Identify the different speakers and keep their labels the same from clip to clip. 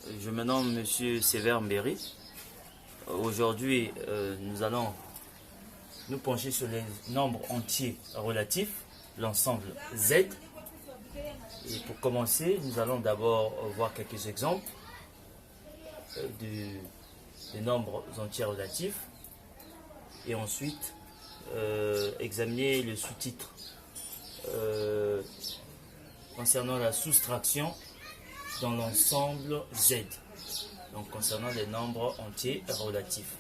Speaker 1: Je me nomme Monsieur Sévère Mbéry. Aujourd'hui, nous allons nous pencher sur les nombres entiers relatifs, l'ensemble Z. Et pour commencer, nous allons d'abord voir quelques exemples des nombres entiers relatifs et ensuite examiner le sous-titre concernant la soustraction dans l'ensemble Z, donc concernant les nombres entiers relatifs.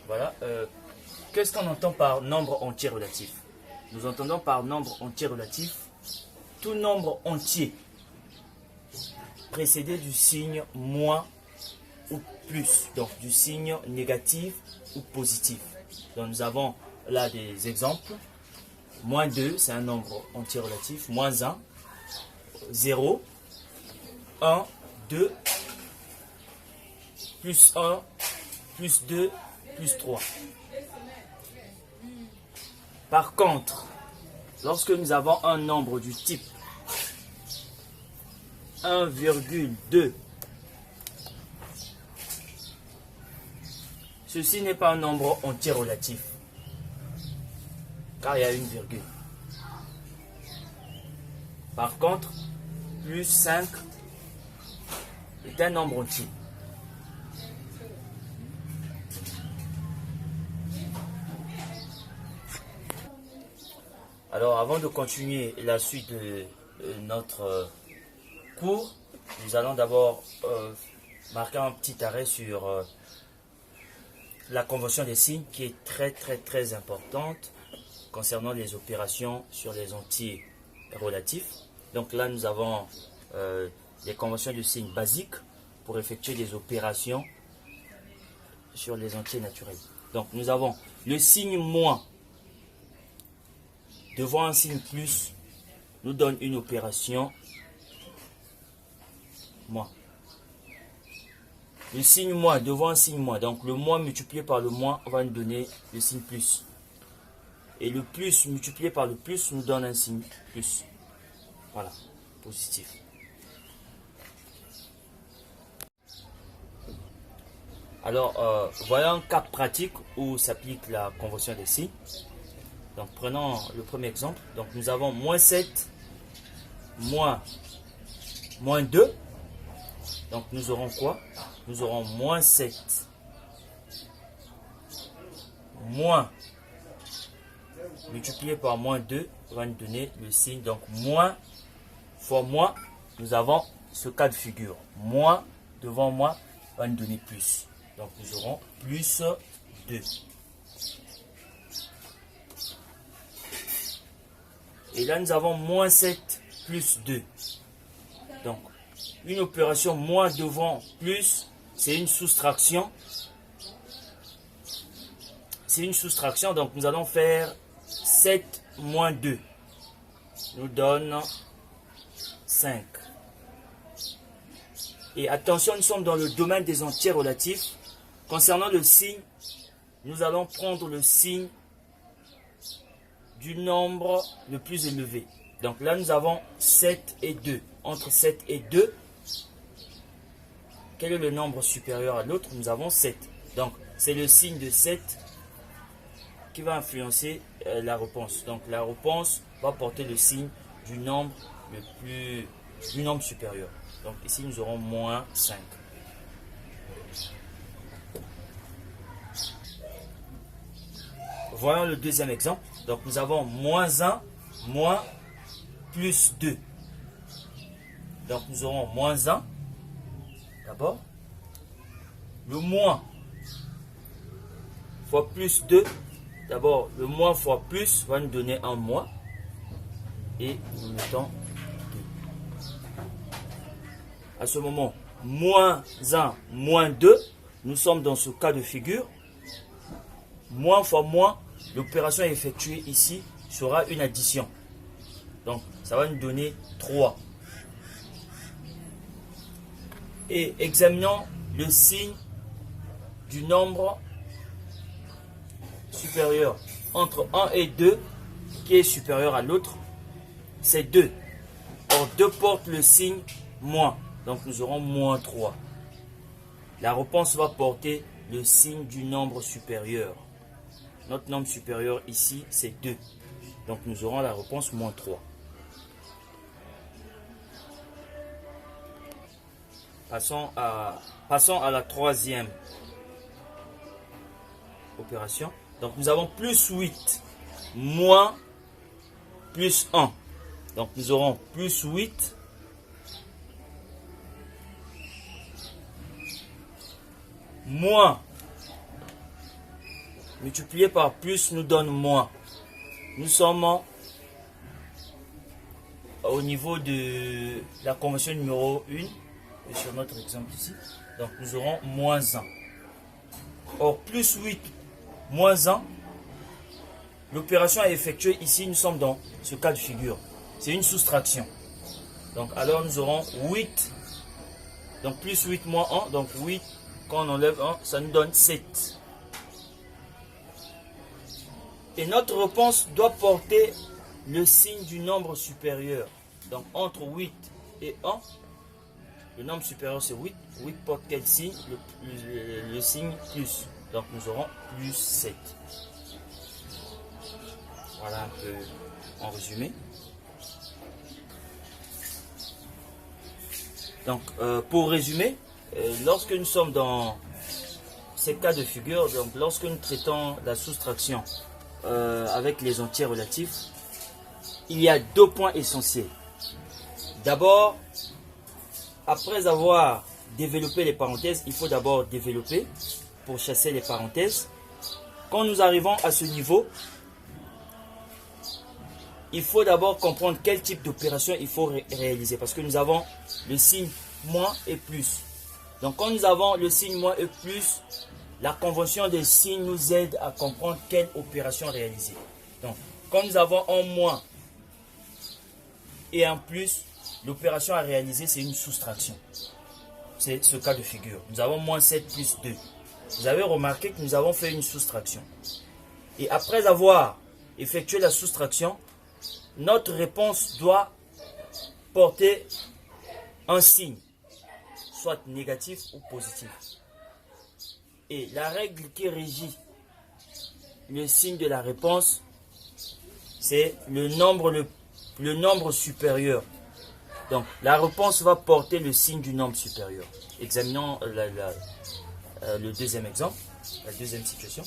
Speaker 1: Voilà. Qu'est-ce qu'on entend par nombre entier relatif? Nous entendons par nombre entier relatif tout nombre entier précédé du signe moins ou plus, donc du signe négatif ou positif. Donc nous avons là des exemples. Moins 2, c'est un nombre entier relatif. Moins 1, 0, 1, 2, plus 1, plus 2, plus 3. Par contre, lorsque nous avons un nombre du type 1,2, ceci n'est pas un nombre entier relatif, car il y a une virgule. Par contre, plus 5 est un nombre entier. Alors, avant de continuer la suite de notre cours, nous allons d'abord marquer un petit arrêt sur la convention des signes qui est très importante concernant les opérations sur les entiers relatifs. Donc là, nous avons les conventions de signes basiques pour effectuer des opérations sur les entiers naturels. Donc nous avons le signe moins devant un signe plus nous donne une opération moins. Le signe moins devant un signe moins, donc le moins multiplié par le moins va nous donner le signe plus. Et le plus multiplié par le plus nous donne un signe plus. Voilà, positif. Alors, voilà un cas pratique où s'applique la convention des signes. Donc, prenons le premier exemple. Donc, nous avons moins 7, moins 2. Donc, nous aurons quoi? Nous aurons moins 7, moins multiplié par moins 2 va nous donner le signe. Donc, moins fois moins, nous avons ce cas de figure. Moins devant moins va nous donner plus. Donc, nous aurons plus 2. Et là, nous avons moins 7 plus 2. Donc, une opération moins devant plus, c'est une soustraction. C'est une soustraction, donc nous allons faire 7 moins 2. Nous donne 5. Et attention, nous sommes dans le domaine des entiers relatifs. Concernant le signe, nous allons prendre le signe du nombre le plus élevé. Donc là, nous avons 7 et 2. Entre 7 et 2, quel est le nombre supérieur à l'autre? Nous avons 7. Donc, c'est le signe de 7 qui va influencer la réponse. Donc, la réponse va porter le signe du nombre du nombre supérieur. Donc, ici, nous aurons moins 5. Voyons le deuxième exemple. Donc, nous avons moins 1, moins plus 2. Donc, nous aurons moins 1. D'abord, le moins fois plus 2. D'abord, le moins fois plus va nous donner un moins. Et nous mettons 2. À ce moment, moins 1, moins 2. Nous sommes dans ce cas de figure. Moins fois moins, l'opération effectuée ici sera une addition. Donc, ça va nous donner 3. Et examinons le signe du nombre supérieur entre 1 et 2 qui est supérieur à l'autre, c'est 2. Or, Alors 2 porte le signe moins. Donc nous aurons moins 3. La réponse va porter le signe du nombre supérieur. Notre nombre supérieur ici, c'est 2. Donc nous aurons la réponse moins 3. Passons à la troisième opération. Donc nous avons plus 8 moins plus 1. Donc nous aurons plus 8 moins multiplié par plus nous donne moins. Nous sommes au niveau de la convention numéro 1 et sur notre exemple ici. Donc nous aurons moins 1. Or plus 8 moins 1, l'opération à effectuer ici, nous sommes dans ce cas de figure. C'est une soustraction. Donc alors nous aurons 8. Donc plus 8 moins 1. Donc 8, quand on enlève 1, ça nous donne 7. Et notre réponse doit porter le signe du nombre supérieur. Donc entre 8 et 1, le nombre supérieur c'est 8. 8 porte quel signe? Le signe plus. Donc nous aurons plus 7. Voilà un peu en résumé. Donc pour résumer, lorsque nous sommes dans ces cas de figure, donc lorsque nous traitons la soustraction avec les entiers relatifs, il y a 2 points essentiels. D'abord, après avoir développé les parenthèses, il faut d'abord développer pour chasser les parenthèses. Quand nous arrivons à ce niveau, il faut d'abord comprendre quel type d'opération il faut réaliser. Parce que nous avons le signe moins et plus. Donc quand nous avons le signe moins et plus, la convention des signes nous aide à comprendre quelle opération réaliser. Donc quand nous avons un moins et un plus, l'opération à réaliser c'est une soustraction. C'est ce cas de figure. Nous avons moins 7 plus 2. Vous avez remarqué que nous avons fait une soustraction. Et après avoir effectué la soustraction, notre réponse doit porter un signe, soit négatif ou positif. Et la règle qui régit le signe de la réponse, c'est le nombre supérieur. Donc la réponse va porter le signe du nombre supérieur. Examinons le deuxième exemple, la deuxième situation.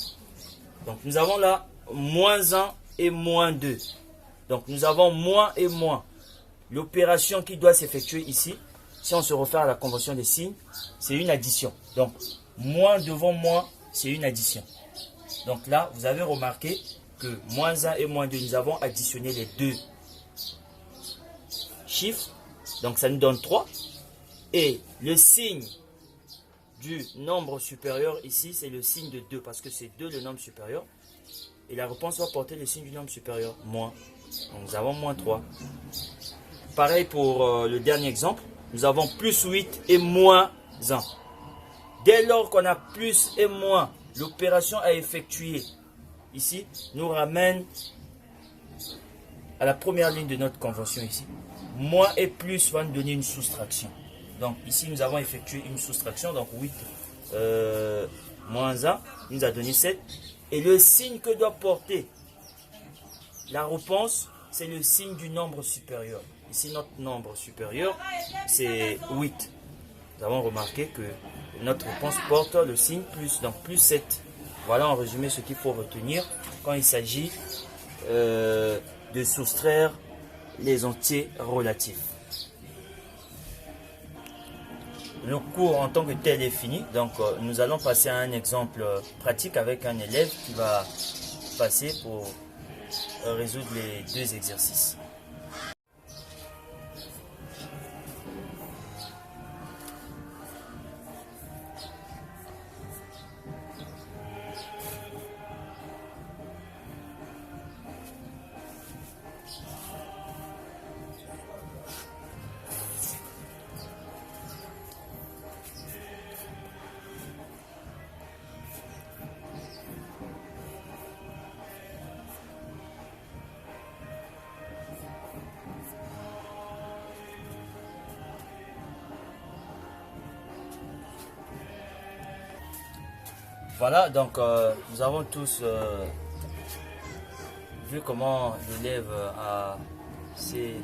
Speaker 1: Donc nous avons là moins 1 et moins 2. Donc nous avons moins et moins. L'opération qui doit s'effectuer ici, si on se réfère à la convention des signes, c'est une addition. Donc moins devant moins, c'est une addition. Donc là, vous avez remarqué que moins 1 et moins 2, nous avons additionné les deux chiffres. Donc ça nous donne 3. Et le signe du nombre supérieur ici, c'est le signe de 2, parce que c'est 2 le nombre supérieur. Et la réponse va porter le signe du nombre supérieur, moins. Donc nous avons moins 3. Pareil pour le dernier exemple. Nous avons plus 8 et moins 1. Dès lors qu'on a plus et moins, l'opération à effectuer ici nous ramène à la première ligne de notre convention ici. Moins et plus va nous donner une soustraction. Donc ici nous avons effectué une soustraction. Donc 8 moins 1 nous a donné 7. Et le signe que doit porter la réponse, c'est le signe du nombre supérieur. Ici, notre nombre supérieur, c'est 8. Nous avons remarqué que notre réponse porte le signe plus, donc plus 7. Voilà en résumé ce qu'il faut retenir quand il s'agit de soustraire les entiers relatifs. Le cours en tant que tel est fini. Donc, nous allons passer à un exemple pratique avec un élève qui va passer pour résoudre les 2 exercices. Voilà, donc nous avons tous vu comment l'élève s'est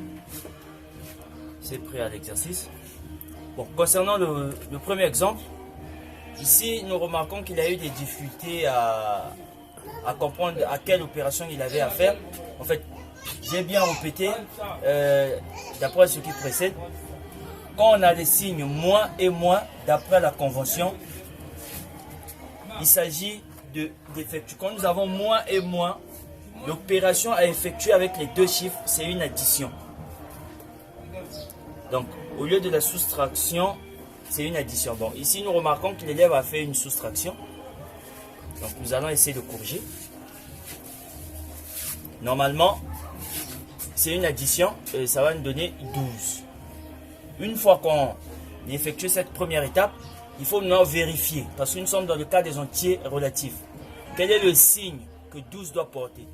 Speaker 1: pris à l'exercice. Bon, concernant le premier exemple, ici nous remarquons qu'il a eu des difficultés à comprendre à quelle opération il avait à faire. En fait, j'ai bien répété, d'après ce qui précède, quand on a des signes moins et moins, d'après la convention, il s'agit d'effectuer. Quand nous avons moins et moins, l'opération à effectuer avec les deux chiffres, c'est une addition. Donc, au lieu de la soustraction, c'est une addition. Bon, ici, nous remarquons que l'élève a fait une soustraction. Donc, nous allons essayer de corriger. Normalement, c'est une addition et ça va nous donner 12. Une fois qu'on effectue cette première étape, il faut maintenant vérifier, parce que nous sommes dans le cas des entiers relatifs. Quel est le signe que 12 doit porter?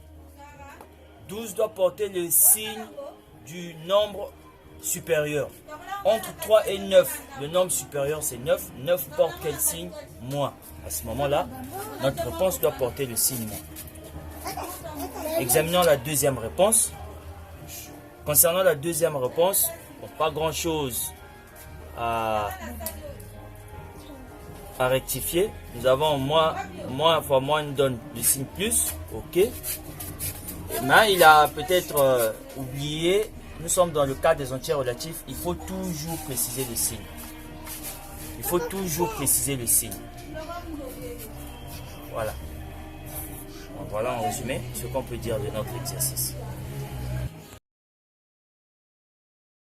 Speaker 1: 12 doit porter le signe du nombre supérieur. Entre 3 et 9, le nombre supérieur c'est 9. 9 porte quel signe? Moins. À ce moment-là, notre réponse doit porter le signe moins. Examinons la deuxième réponse. Concernant la deuxième réponse, bon, pas grand-chose à rectifier. Nous avons moins fois moins nous donne le signe plus. Ok. Mais il a peut-être oublié. Nous sommes dans le cas des entiers relatifs. Il faut toujours préciser le signe. Il faut toujours préciser le signe. Voilà. Voilà en résumé ce qu'on peut dire de notre exercice.